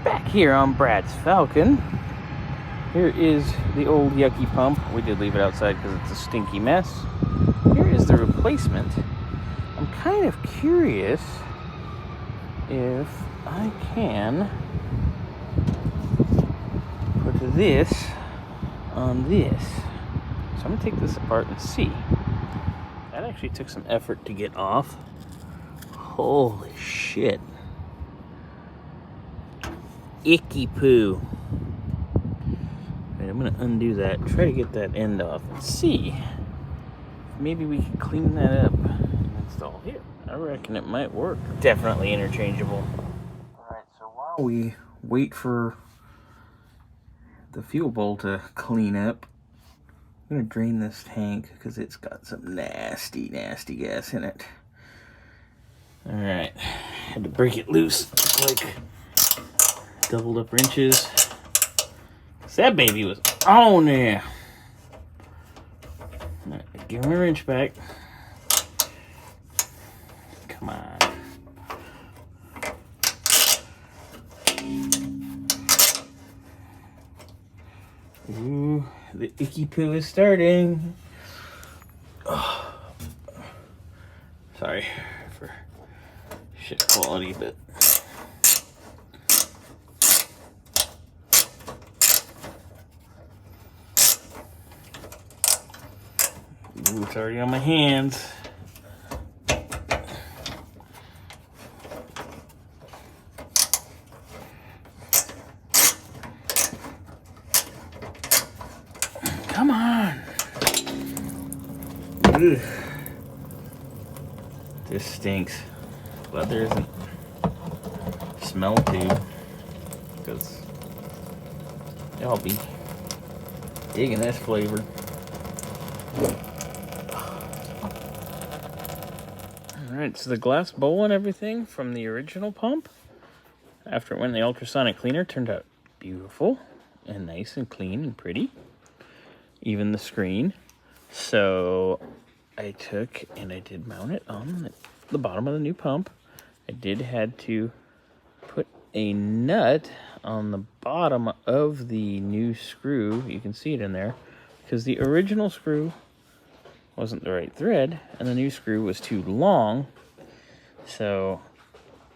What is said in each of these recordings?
Back here on Brad's Falcon. Here is the old yucky pump. We did leave it outside because it's a stinky mess. Here is the replacement. I'm kind of curious if I can put this on this. So I'm going to take this apart and see. That actually took some effort to get off. Holy shit. Icky poo. Right, I'm going to undo that, try to get that end off, and see if maybe we can clean that up and install here. I reckon it might work. Definitely interchangeable. Alright, so while we wait for the fuel bowl to clean up, I'm going to drain this tank because it's got some nasty, nasty gas in it. Alright, had to break it loose. Looks like doubled up wrenches. That baby was on there. Right, give my wrench back. Come on. Ooh, the icky poo is starting. Oh. Sorry for shit quality, but ooh, it's already on my hands. Come on. Ugh. This stinks. But there isn't a smell tube because y'all be digging this flavor. Alright, so the glass bowl and everything from the original pump, after it went in the ultrasonic cleaner, turned out beautiful and nice and clean and pretty. Even the screen. So I took and I did mount it on the bottom of the new pump. I did had to put a nut on the bottom of the new screw. You can see it in there because the original screw wasn't the right thread and the new screw was too long. So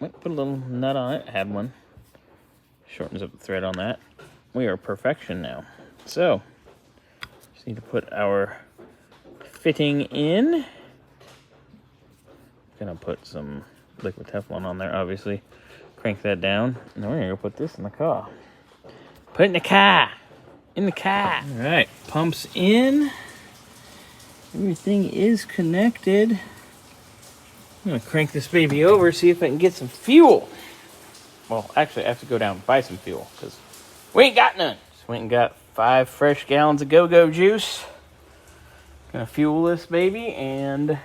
I put a little nut on it, had one, shortens up the thread on that. We are perfection now. So just need to put our fitting in. Gonna put some liquid Teflon on there, obviously. Crank that down, and then we're gonna go put this in the car. Put it in the car. In the car. All right, pumps in. Everything is connected. I'm gonna crank this baby over, see if I can get some fuel. Well, actually, I have to go down and buy some fuel because we ain't got none. So went and got 5 fresh gallons of go-go juice. Gonna fuel this baby and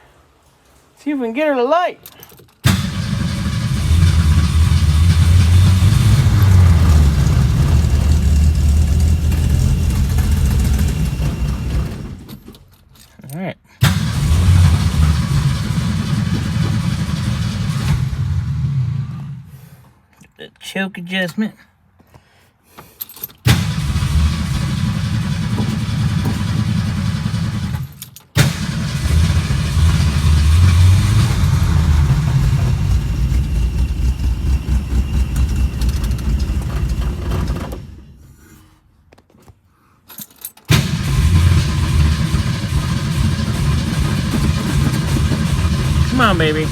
see if we can get her to light. All right. The choke adjustment. Come on, baby.